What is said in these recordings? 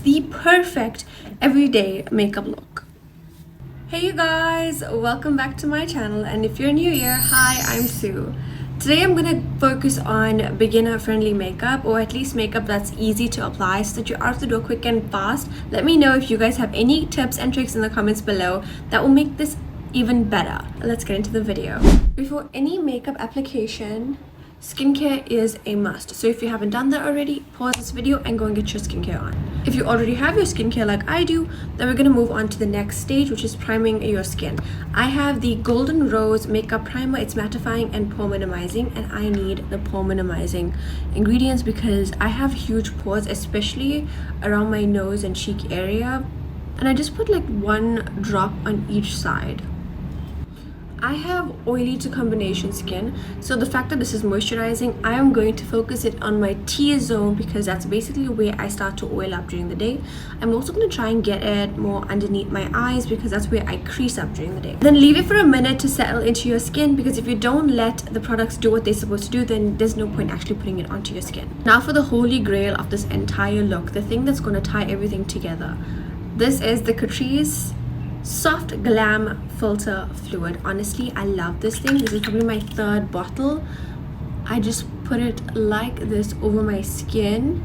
the perfect everyday makeup look. Hey you guys, welcome back to my channel, and if you're new here, hi, I'm Sue. Today I'm gonna focus on beginner friendly makeup, or at least makeup that's easy to apply so that you're out of the door quick and fast. Let me know if you guys have any tips and tricks in the comments below that will make this even better. Let's get into the video. Before any makeup application, skincare is a must. So if you haven't done that already, pause this video and go and get your skincare on. If you already have your skincare like I do, then we're gonna move on to the next stage, which is priming your skin. I have the Golden Rose Makeup Primer. It's mattifying and pore minimizing, and I need the pore minimizing ingredients because I have huge pores, especially around my nose and cheek area. And I just put like one drop on each side. I have oily to combination skin, so the fact that this is moisturizing, I am going to focus it on my T-zone because that's basically where I start to oil up during the day. I'm also going to try and get it more underneath my eyes because that's where I crease up during the day. Then leave it for a minute to settle into your skin, because if you don't let the products do what they're supposed to do, then there's no point actually putting it onto your skin. Now for the holy grail of this entire look, the thing that's going to tie everything together. This is the Catrice Soft Glam Filter fluid. Honestly, I love this thing. This is probably my third bottle. I just put it like this over my skin.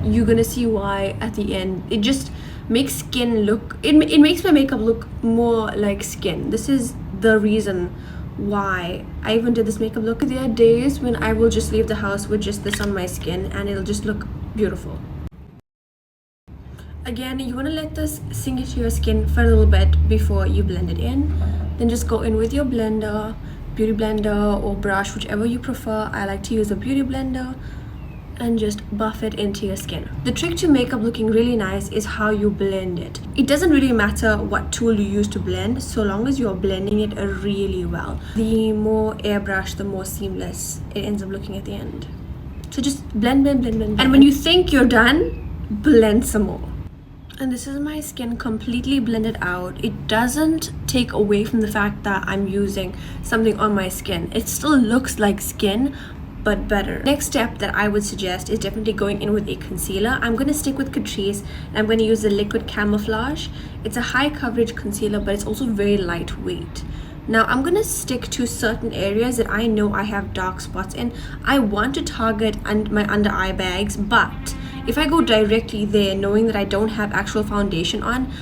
You're gonna see why at the end. It just makes skin look, it makes my makeup look more like skin. This is the reason why I even did this makeup look. There are days when I will just leave the house with just this on my skin and it'll just look beautiful. Again, you want to let this sink into your skin for a little bit before you blend it in. Then just go in with your blender, beauty blender or brush, whichever you prefer. I like to use a beauty blender, and just buff it into your skin. The trick to makeup looking really nice is how you blend it. It doesn't really matter what tool you use to blend, so long as you're blending it really well. The more airbrush, the more seamless it ends up looking at the end. So just blend. And when you think you're done, blend some more. And this is my skin completely blended out. It doesn't take away from the fact that I'm using something on my skin. It still looks like skin, but better. Next step that I would suggest is definitely going in with a concealer. I'm going to stick with Catrice, and I'm going to use the Liquid Camouflage. It's a high coverage concealer, but it's also very lightweight. Now I'm going to stick to certain areas that I know I have dark spots in. I want to target my under eye bags, but if I go directly there knowing that I don't have actual foundation on,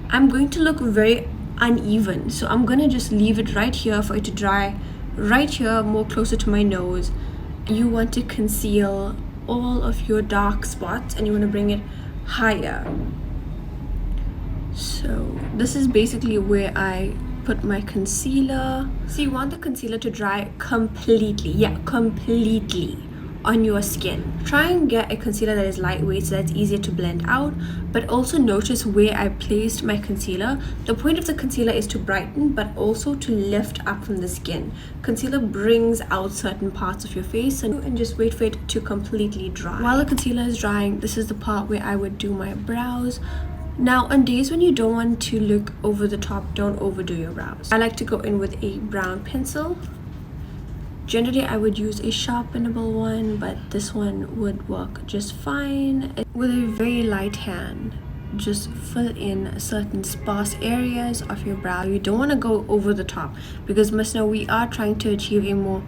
I'm going to look very uneven. So I'm going to just leave it right here for it to dry right here, more closer to my nose. You want to conceal all of your dark spots and you want to bring it higher. So this is basically where I put my concealer. So you want the concealer to dry completely, completely on your skin. Try and get a concealer that is lightweight so that's easier to blend out, but also notice where I placed my concealer. The point of the concealer is to brighten, but also to lift up from the skin. Concealer brings out certain parts of your face, and just wait for it to completely dry. While the concealer is drying, this is the part where I would do my brows. Now on days when you don't want to look over the top, don't overdo your brows. I like to go in with a brown pencil. Generally, I would use a sharpenable one, but this one would work just fine. With a very light hand, just fill in certain sparse areas of your brow. You don't want to go over the top because must know we are trying to achieve a more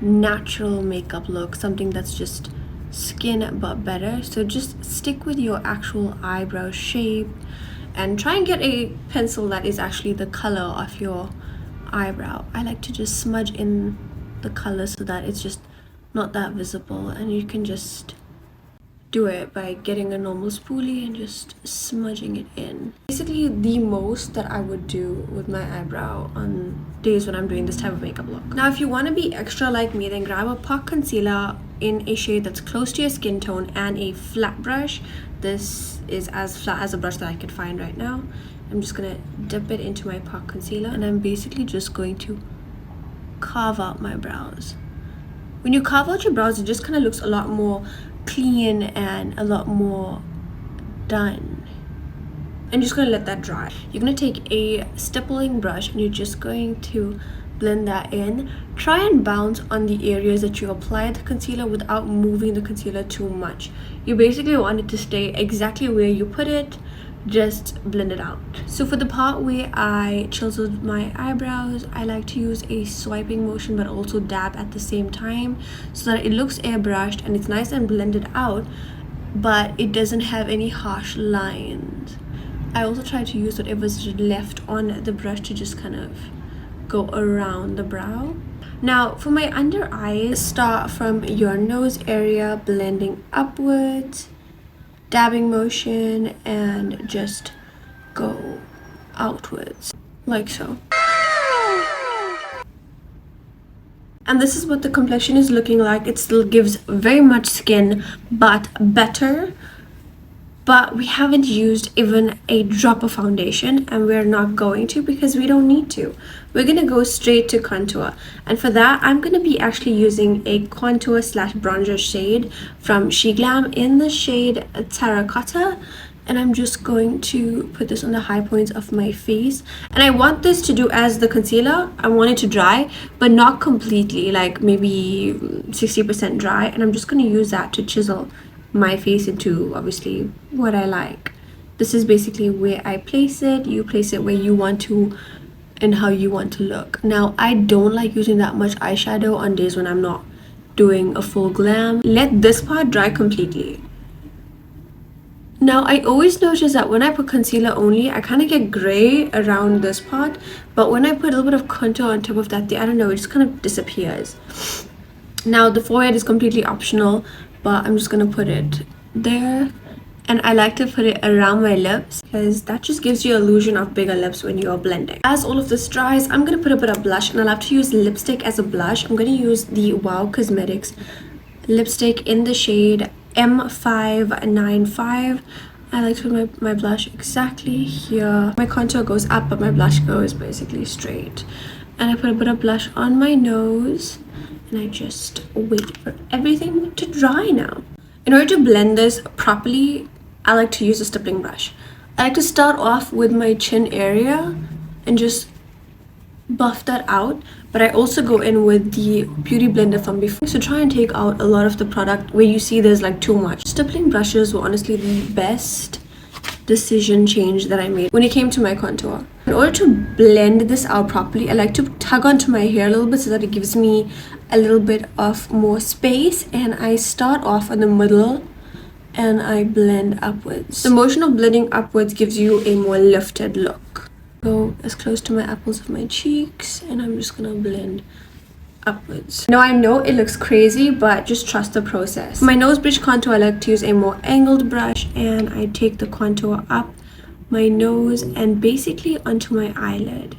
natural makeup look, something that's just skin but better. So just stick with your actual eyebrow shape and try and get a pencil that is actually the color of your eyebrow. I like to just smudge in the color so that it's just not that visible, and you can just do it by getting a normal spoolie and just smudging it in. Basically the most that I would do with my eyebrow on days when I'm doing this type of makeup look. Now if you want to be extra like me, then grab a pot concealer in a shade that's close to your skin tone and a flat brush. This is as flat as a brush that I could find right now. I'm just gonna dip it into my pot concealer, and I'm basically just going to carve out my brows. When you carve out your brows, it just kind of looks a lot more clean and a lot more done. And you're just going to let that dry. You're going to take a stippling brush and you're just going to blend that in. Try and bounce on the areas that you applied the concealer without moving the concealer too much. You basically want it to stay exactly where you put it, just blend it out. So for the part where I chiseled my eyebrows, I like to use a swiping motion but also dab at the same time so that it looks airbrushed and it's nice and blended out, but it doesn't have any harsh lines. I also try to use whatever's left on the brush to just kind of go around the brow. Now for my under eyes, start from your nose area, blending upwards, dabbing motion, and just go outwards like so. And this is what the complexion is looking like. It still gives very much skin, but better. But we haven't used even a drop of foundation, and we're not going to because we don't need to. We're gonna go straight to contour, and for that I'm gonna be actually using a contour slash bronzer shade from Sheglam in the shade Terracotta, and I'm just going to put this on the high points of my face. And I want this to do as the concealer. I want it to dry, but not completely, like maybe 60% dry, and I'm just gonna use that to chisel my face into obviously what I like. This is basically where I place it. You place it where you want to and how you want to look. Now I don't like using that much eyeshadow on days when I'm not doing a full glam. Let this part dry completely. Now I always notice that when I put concealer only, I kind of get gray around this part, but when I put a little bit of contour on top of that, I don't know, it just kind of disappears. Now the forehead is completely optional, but I'm just gonna put it there, and I like to put it around my lips because that just gives you illusion of bigger lips when you're blending. As all of this dries, I'm gonna put a bit of blush, and I love to use lipstick as a blush. I'm gonna use the Wow Cosmetics lipstick in the shade M595. I like to put my blush exactly here. My contour goes up, but my blush goes basically straight. And I put a bit of blush on my nose, and I just wait for everything to dry now. In order to blend this properly, I like to use a stippling brush. I like to start off with my chin area and just buff that out, but I also go in with the beauty blender from before to try and take out a lot of the product where you see there's like too much. Stippling brushes were honestly the best decision change that I made when it came to my contour. In order to blend this out properly, I like to tug onto my hair a little bit so that it gives me a little bit of more space, and I start off in the middle and I blend upwards. The motion of blending upwards gives you a more lifted look. Go as close to my apples of my cheeks, and I'm just gonna blend upwards. Now I know it looks crazy, but just trust the process. For my nose bridge contour, I like to use a more angled brush, and I take the contour up my nose and basically onto my eyelid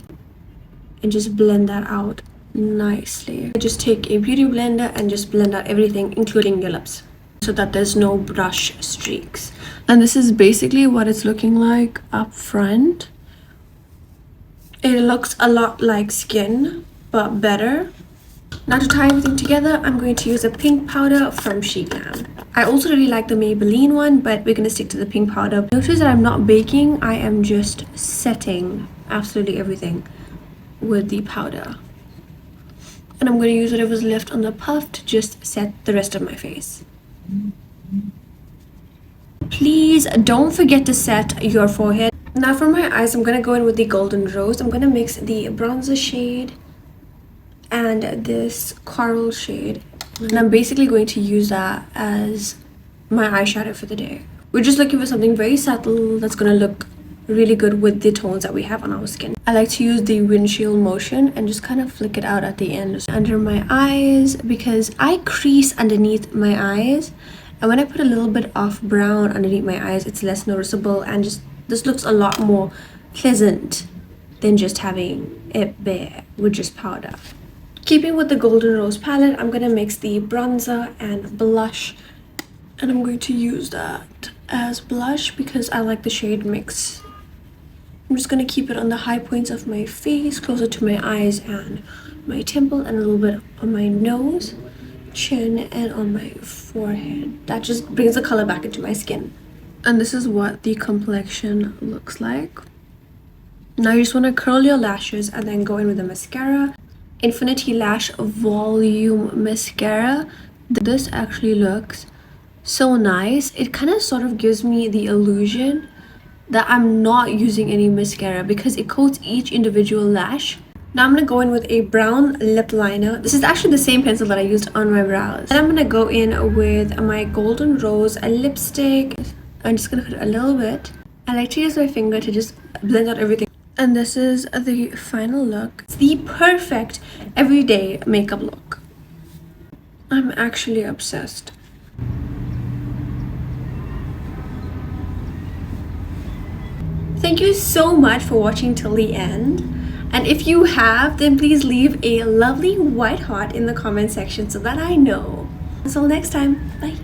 and just blend that out nicely. I just take a beauty blender and just blend out everything, including your lips, so that there's no brush streaks. And this is basically what it's looking like up front. It looks a lot like skin, but better. Now to tie everything together, I'm going to use a pink powder from Sheglam. I also really like the Maybelline one, but we're going to stick to the pink powder. Notice that I'm not baking, I am just setting absolutely everything with the powder. And I'm going to use whatever's left on the puff to just set the rest of my face. Please don't forget to set your forehead. Now for my eyes, I'm going to go in with the Golden Rose. I'm going to mix the bronzer shade and this coral shade, and I'm basically going to use that as my eyeshadow for the day. We're just looking for something very subtle that's going to look really good with the tones that we have on our skin. I like to use the windshield motion and just kind of flick it out at the end under my eyes, because I crease underneath my eyes, and when I put a little bit of brown underneath my eyes, it's less noticeable, and just this looks a lot more pleasant than just having it bare with just powder. Keeping with the Golden Rose palette, I'm going to mix the bronzer and blush, and I'm going to use that as blush because I like the shade mix. I'm just going to keep it on the high points of my face, closer to my eyes and my temple, and a little bit on my nose, chin, and on my forehead. That just brings the color back into my skin. And this is what the complexion looks like. Now you just want to curl your lashes and then go in with the mascara. Infinity Lash Volume Mascara. This actually looks so nice. It kind of sort of gives me the illusion that I'm not using any mascara because it coats each individual lash. Now I'm gonna go in with a brown lip liner. This is actually the same pencil that I used on my brows. And I'm gonna go in with my Golden Rose lipstick. I'm just gonna put a little bit. I like to use my finger to just blend out everything. And this is the final look. It's the perfect everyday makeup look. I'm actually obsessed. Thank you so much for watching till the end. And if you have, then please leave a lovely white heart in the comment section so that I know. Until next time, bye.